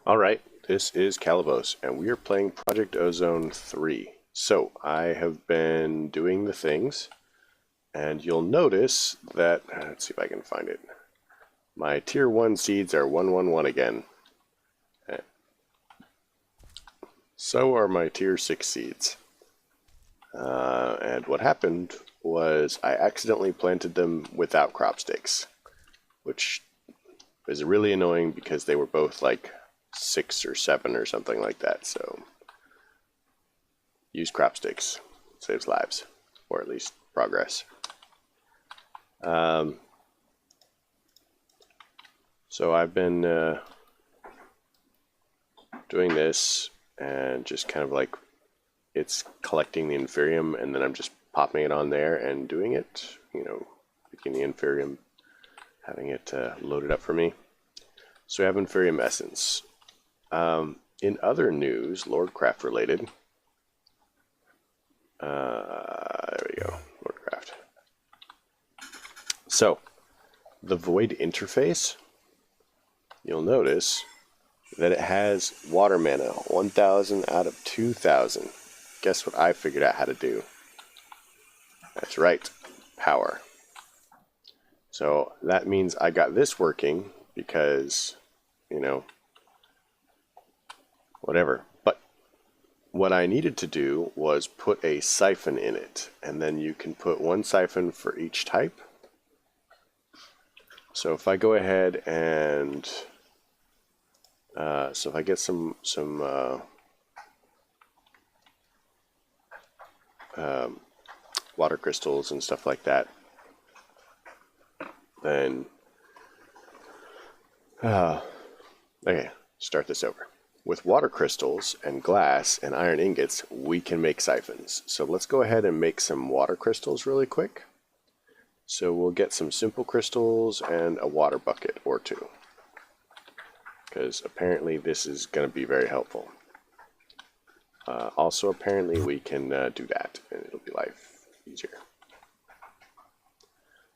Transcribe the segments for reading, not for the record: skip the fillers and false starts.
Alright, this is Calibos, and we are playing Project Ozone 3. So, I have been doing the things, and you'll notice that, let's see if I can find it, my Tier 1 seeds are 111 again. So are my Tier 6 seeds. And what happened was I accidentally planted them without crop sticks, which is really annoying because they were both like 6 or 7 or something like that. So use crop sticks, saves lives, or at least progress. So I've been doing this and just kind of like it's collecting the inferium, and then I'm just popping it on there and doing it, you know, picking the inferium, having it loaded up for me. So we have inferium essence. In other news, Lordcraft related, there we go, Lordcraft. So, the Void interface, you'll notice that it has water mana, 1,000 out of 2,000. Guess what I figured out how to do? That's right, power. So that means I got this working because, you know, whatever. But what I needed to do was put a siphon in it, and then you can put one siphon for each type. So if I go ahead and so if I get some water crystals and stuff like that, then okay, start this over. With water crystals and glass and iron ingots, we can make siphons. So let's go ahead and make some water crystals really quick. So we'll get some simple crystals and a water bucket or two, because apparently this is going to be very helpful. Also, apparently we can do that, and it'll be life easier.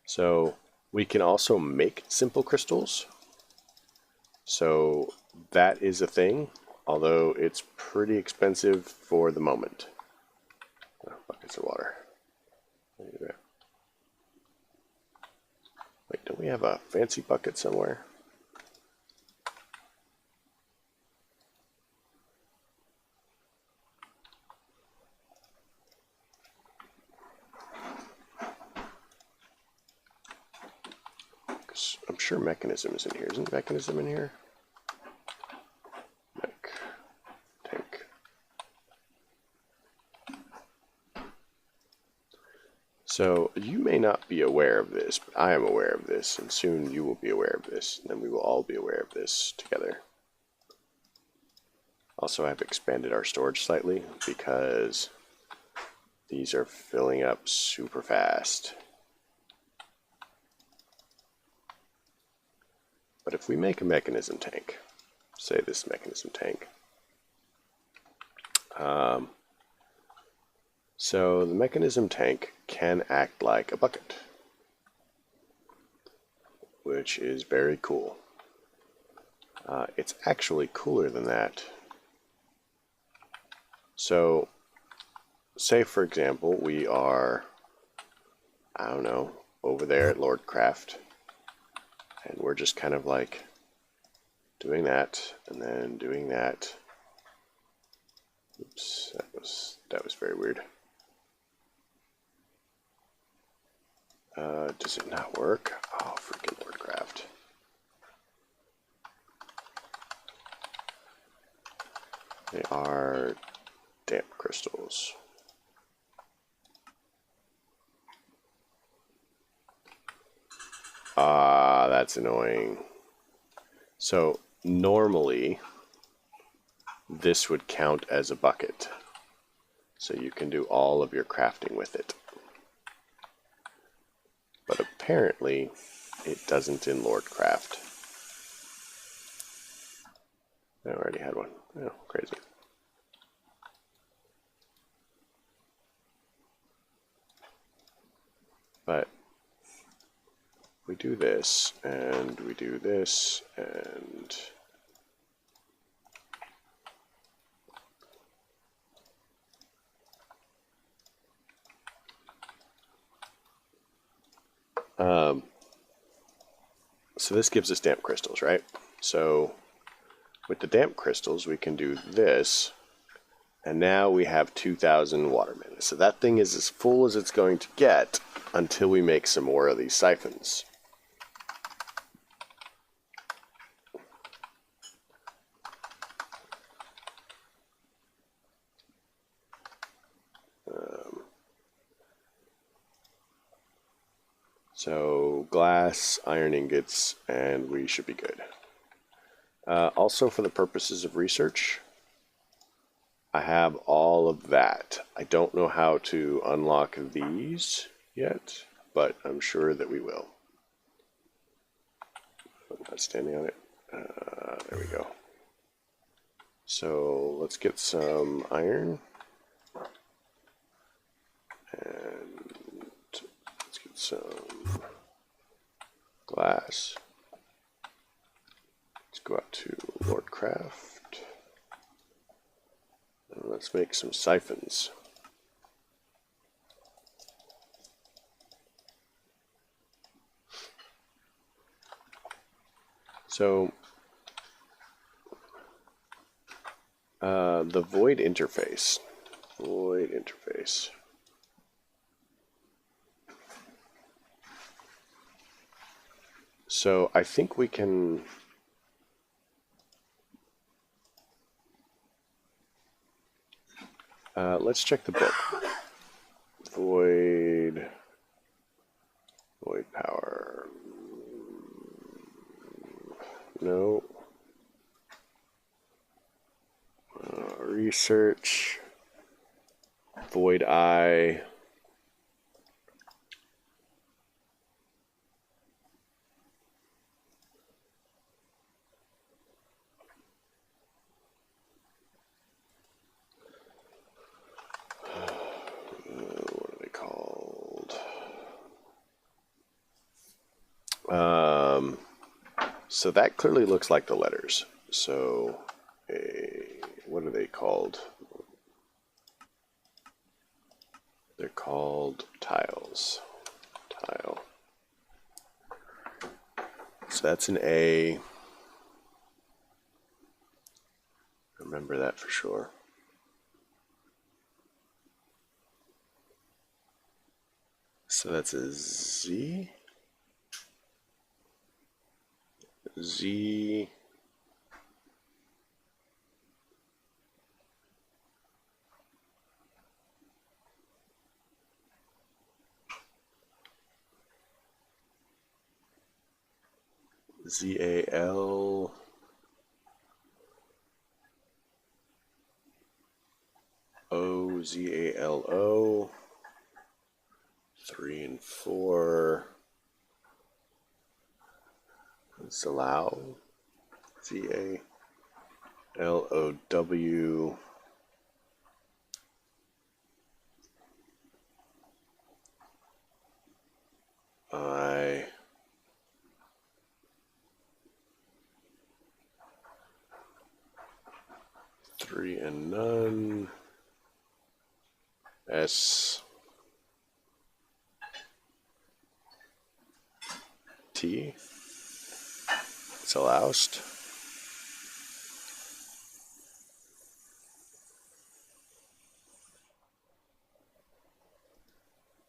So we can also make simple crystals. So that is a thing, although it's pretty expensive for the moment. Oh, buckets of water. Wait, don't we have a fancy bucket somewhere? I'm sure mechanism is in here. Isn't mechanism in here? Tank. So you may not be aware of this, but I am aware of this, and soon you will be aware of this, and then we will all be aware of this together. Also, I've expanded our storage slightly because these are filling up super fast. But if we make a mechanism tank, say this mechanism tank, so the mechanism tank can act like a bucket, which is very cool. It's actually cooler than that. So, say for example, we are, I don't know, over there at Lordcraft, and we're just kind of like doing that, and then doing that. Oops, that was very weird. Does it not work? Oh, freaking Lordcraft. They are damp crystals. Ah, that's annoying. So normally this would count as a bucket, so you can do all of your crafting with it. But apparently it doesn't in Lordcraft. I already had one. Oh, crazy. But we do this, and we do this, and so this gives us damp crystals, right? So with the damp crystals, we can do this, and now we have 2,000 water mana. So that thing is as full as it's going to get until we make some more of these siphons. So glass, iron ingots, and we should be good. Also, for the purposes of research, I have all of that. I don't know how to unlock these yet, but I'm sure that we will. I'm not standing on it. There we go. So let's get some iron. And let's get some glass. Let's go out to Lordcraft. And let's make some siphons. So the void interface. Void interface. So I think we can let's check the book. Void power. No. Research. Void eye. What are they called? So that clearly looks like the letters. So, what are they called? They're called tiles. Tile. So that's an A. Remember that for sure. So that's a Z. Z. Z-A-L. O-Z-A-L-O. 3 and 4. Let's allow. Z-A-L-O-W. I. 3 and none. S. T. It's alloused.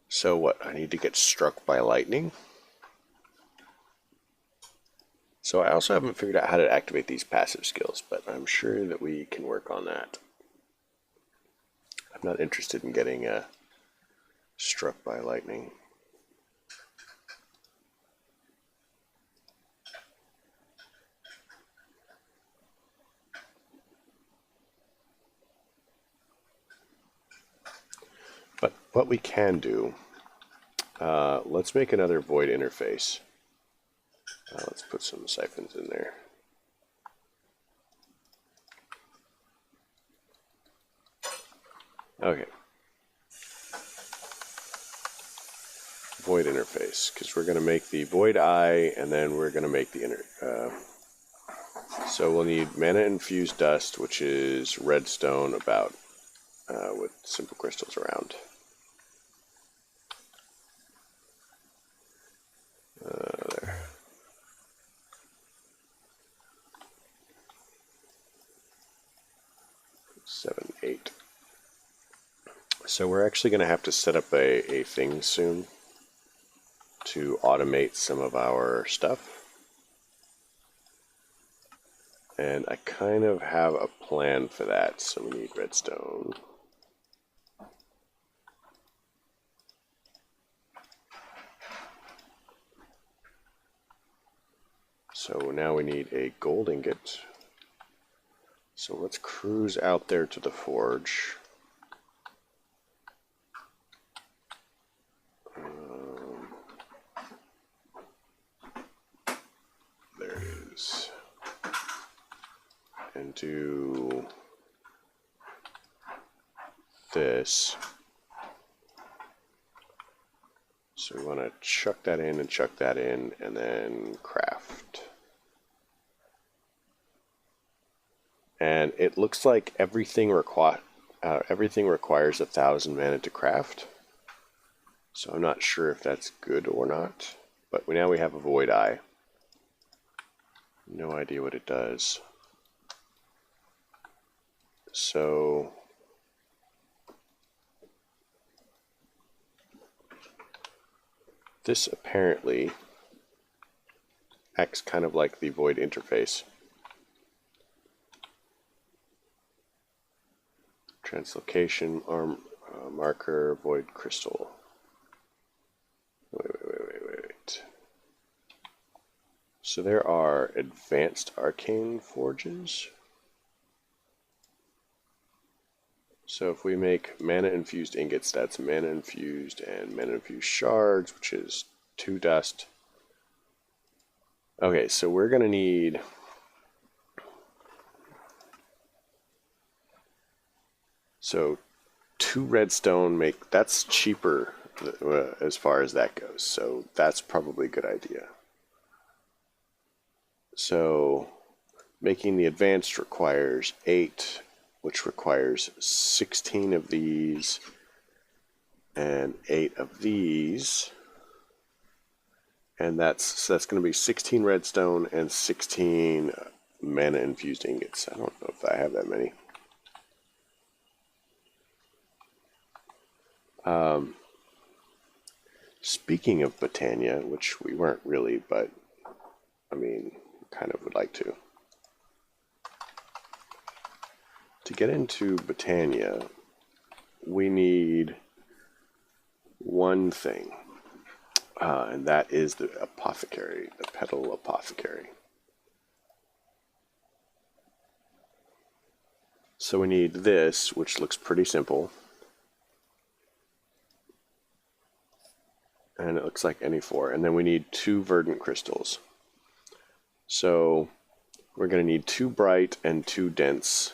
So what? I need to get struck by lightning? So I also haven't figured out how to activate these passive skills, but I'm sure that we can work on that. I'm not interested in getting struck by lightning. But what we can do, let's make another void interface. Let's put some siphons in there. Okay. Void interface, because we're going to make the void eye, and then we're going to make the so we'll need mana infused dust, which is redstone about with simple crystals around. There. 7, 8. So we're actually going to have to set up a thing soon to automate some of our stuff. And I kind of have a plan for that. So we need redstone. So now we need a gold ingot. So let's cruise out there to the forge. There it is. And do this. So we want to chuck that in and chuck that in, and then craft. And it looks like everything requires 1,000 mana to craft. So I'm not sure if that's good or not. But now we have a void eye. No idea what it does. So this apparently acts kind of like the void interface. Translocation, marker, void crystal. Wait. So there are advanced arcane forges. So if we make mana infused ingots, that's mana infused and mana infused shards, which is 2 dust. Okay, so we're going to need so 2 redstone that's cheaper as far as that goes. So that's probably a good idea. So making the advanced requires 8, which requires 16 of these and 8 of these. And that's going to be 16 redstone and 16 mana infused ingots. I don't know if I have that many. Speaking of Botania, which we weren't really, but I mean, kind of would like to. To get into Botania, we need one thing, and that is the apothecary, the petal apothecary. So we need this, which looks pretty simple. And it looks like any 4. And then we need 2 verdant crystals. So we're going to need 2 bright and 2 dense.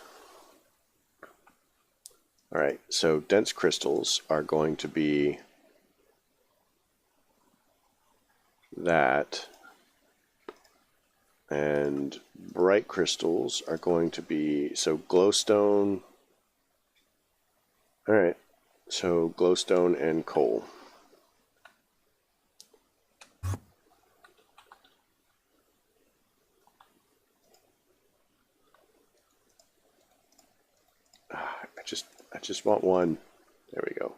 Alright, so dense crystals are going to be that. And bright crystals are going to be, so glowstone. Alright, so glowstone and coal. I just want one. There we go.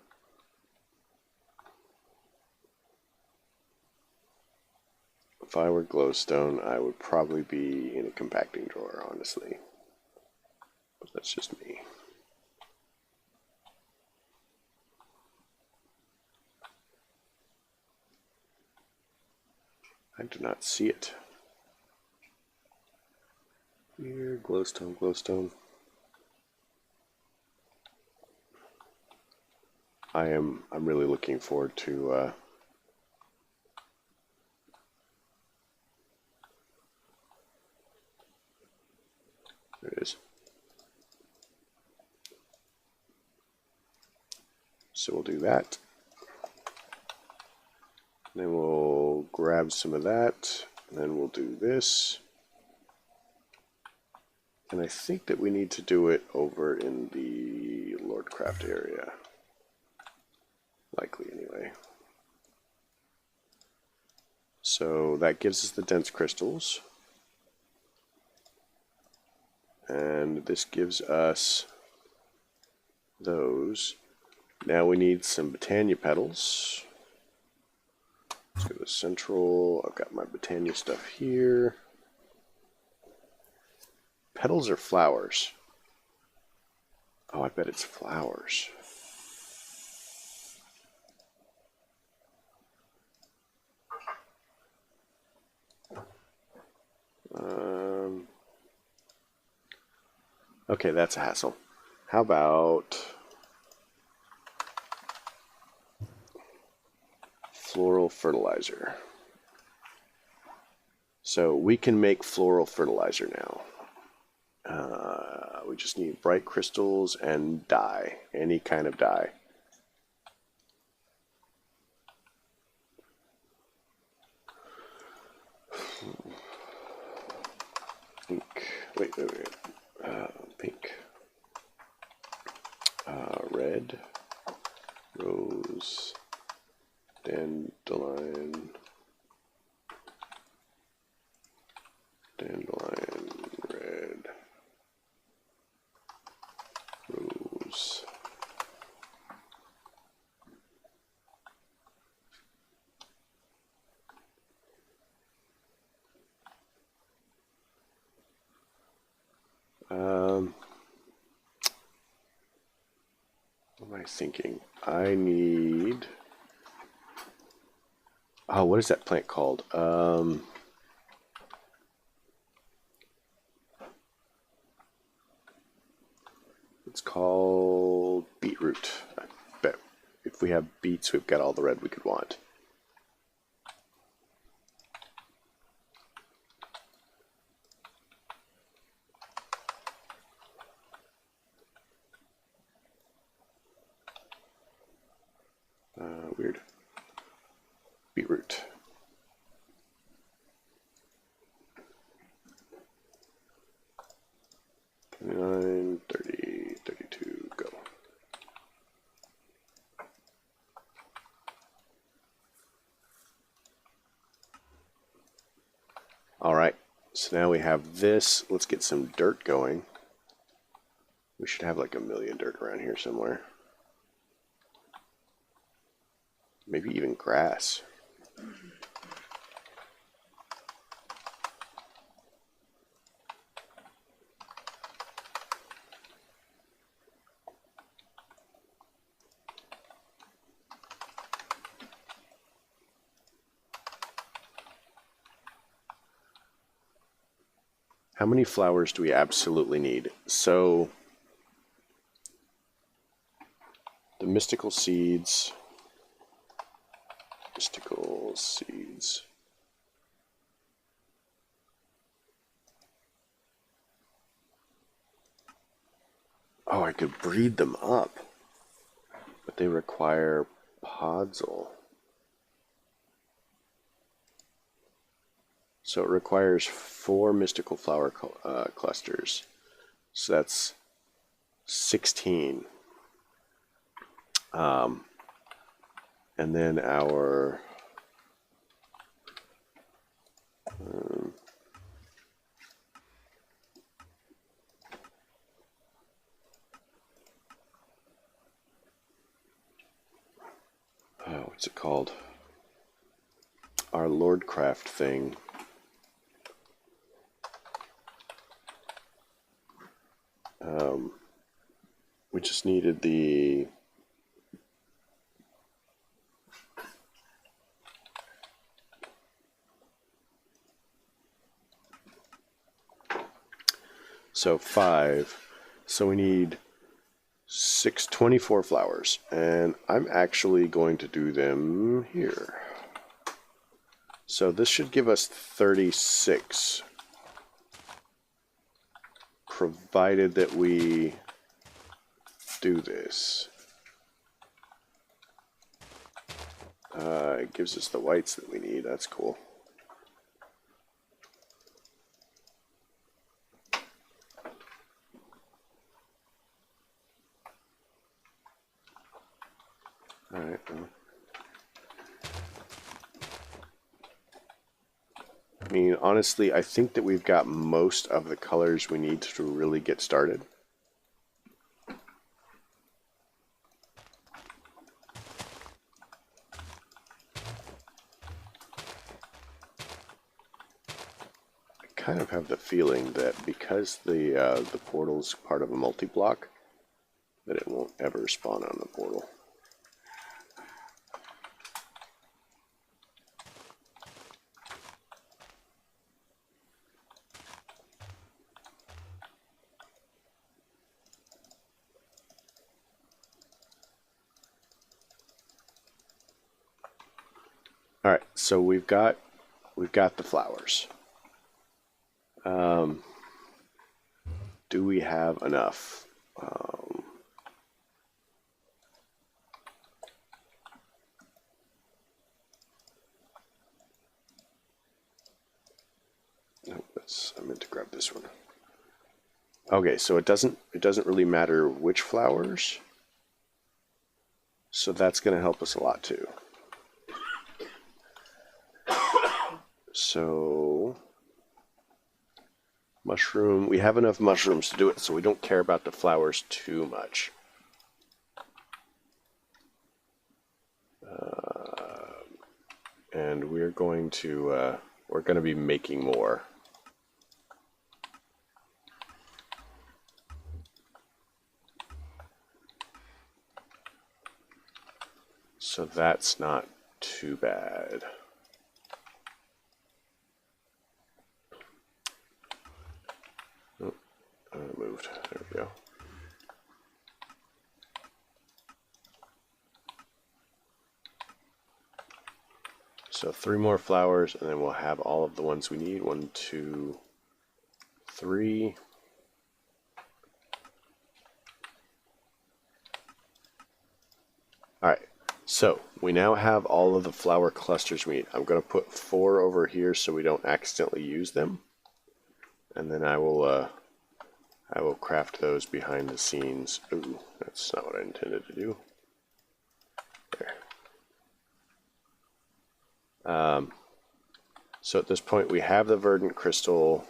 If I were glowstone, I would probably be in a compacting drawer, honestly. But that's just me. I do not see it. Here, glowstone, glowstone. I'm really looking forward to there it is. So we'll do that. Then we'll grab some of that, and then we'll do this. And I think that we need to do it over in the Lordcraft area. Likely, anyway. So that gives us the dense crystals. And this gives us those. Now we need some Botania petals. Let's go to Central. I've got my Botania stuff here. Petals or flowers? Oh, I bet it's flowers. Okay, that's a hassle. How about floral fertilizer? So we can make floral fertilizer now. We just need bright crystals and dye, any kind of dye. Pink. Wait. Pink. Red. Rose. Dandelion. Dandelion. Red. Rose. What am I thinking? I need... Oh, what is that plant called? It's called beetroot. I bet if we have beets, we've got all the red we could want. Weird. Beetroot. $29, $30, $32, go. All right, so now we have this. Let's get some dirt going. We should have like 1 million dirt around here somewhere. Maybe even grass. How many flowers do we absolutely need? So, the mystical seeds. Mystical seeds. Oh, I could breed them up. But they require podzol. So it requires 4 mystical flower clusters. So that's 16. And then our what's it called? Our Lordcraft thing. We just needed the so 5. So we need 24 flowers, and I'm actually going to do them here. So this should give us 36, provided that we do this. It gives us the whites that we need. That's cool. All right. I mean, honestly, I think that we've got most of the colors we need to really get started. kind of have the feeling that because the portal's part of a multi-block, that it won't ever spawn on the portal. All right, so we've got the flowers. Do we have enough? No, I meant to grab this one. Okay, so it doesn't really matter which flowers. So that's going to help us a lot too. So mushroom, we have enough mushrooms to do it, so we don't care about the flowers too much. And we're going to be making more. So that's not too bad. Oh, I moved. There we go. So 3 more flowers, and then we'll have all of the ones we need. 1, 2, 3. All right. So we now have all of the flower clusters we need. I'm going to put 4 over here so we don't accidentally use them, and then I will craft those behind the scenes. Ooh, that's not what I intended to do. There. So at this point we have the verdant crystal.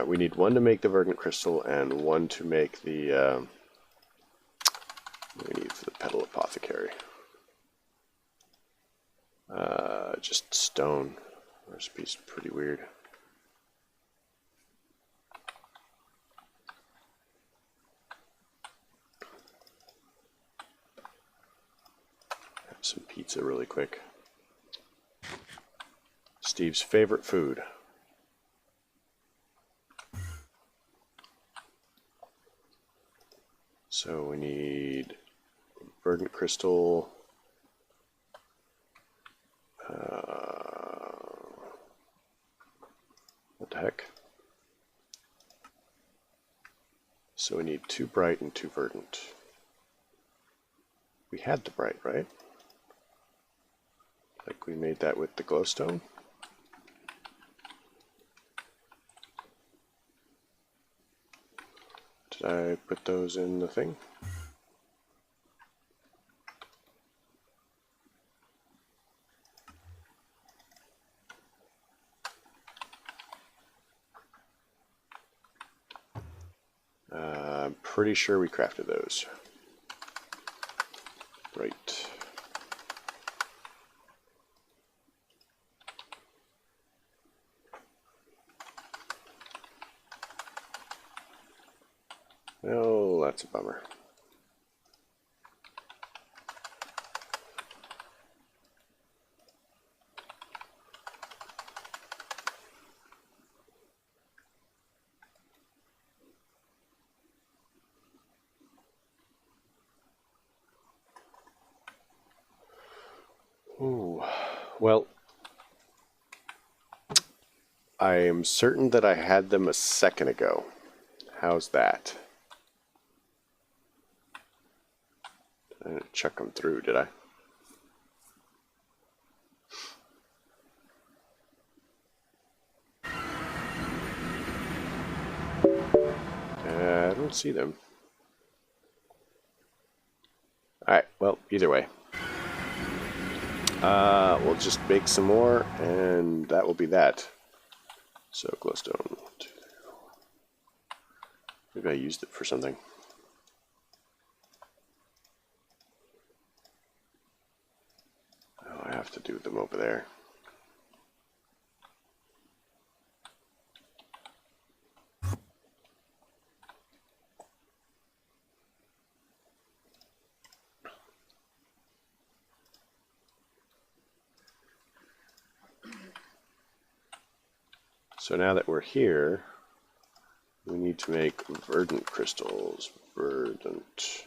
We need 1 to make the verdant crystal and 1 to make the we need for the petal apothecary. Just stone. The recipe's pretty weird. Have some pizza really quick. Steve's favorite food. So we need verdant crystal. What the heck? So we need 2 bright and 2 verdant. We had the bright, right? Like we made that with the glowstone? Did I put those in the thing? I'm pretty sure we crafted those. Right. Oh, that's a bummer. Ooh. Well, I am certain that I had them a second ago. How's that? I didn't check them through, did I? I don't see them. Alright, well, either way. We'll just bake some more, and that will be that. So, glowstone. Maybe I used it for something. Oh, I have to do them over there. So now that we're here, we need to make verdant crystals. Verdant,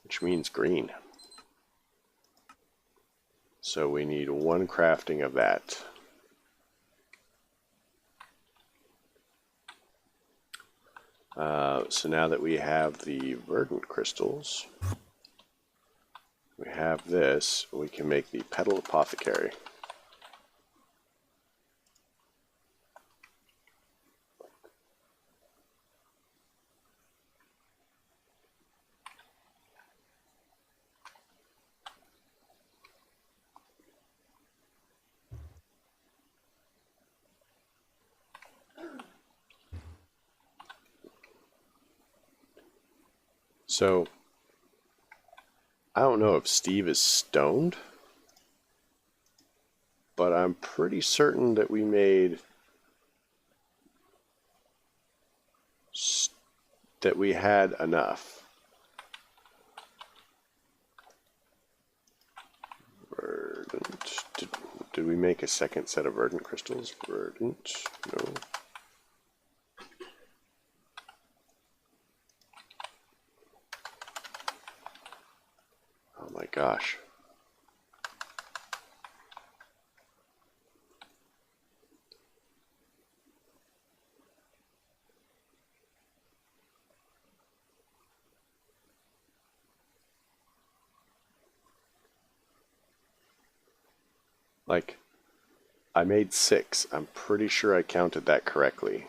which means green. So we need 1 crafting of that. So now that we have the verdant crystals, we have this, we can make the petal apothecary. So, I don't know if Steve is stoned, but I'm pretty certain that we made that we had enough. Verdant. Did we make a second set of verdant crystals? Verdant. No. Oh my gosh. Like, I made 6. I'm pretty sure I counted that correctly.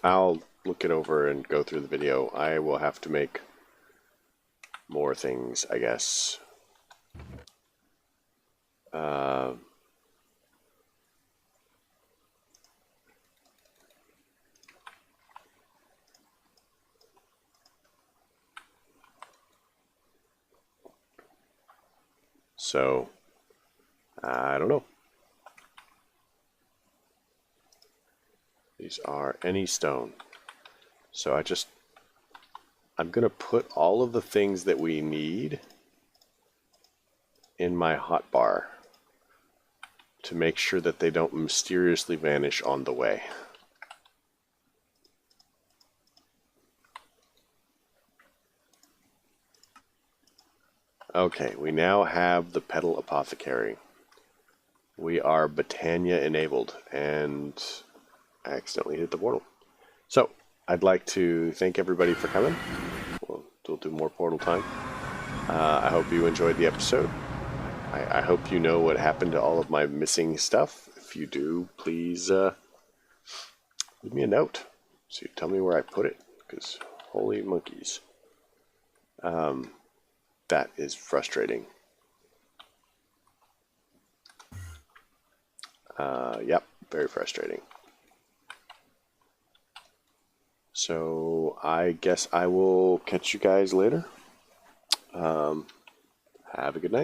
I'll look it over and go through the video. I will have to make more things, I guess. So, I don't know. These are any stone. So I'm going to put all of the things that we need in my hotbar to make sure that they don't mysteriously vanish on the way. Okay, we now have the petal apothecary. We are Botania enabled, and I accidentally hit the portal. So, I'd like to thank everybody for coming. We'll do more portal time. I hope you enjoyed the episode. I hope you know what happened to all of my missing stuff. If you do, please leave me a note. So you tell me where I put it, because holy monkeys. That is frustrating. Yep, very frustrating. So I guess I will catch you guys later. Have a good night.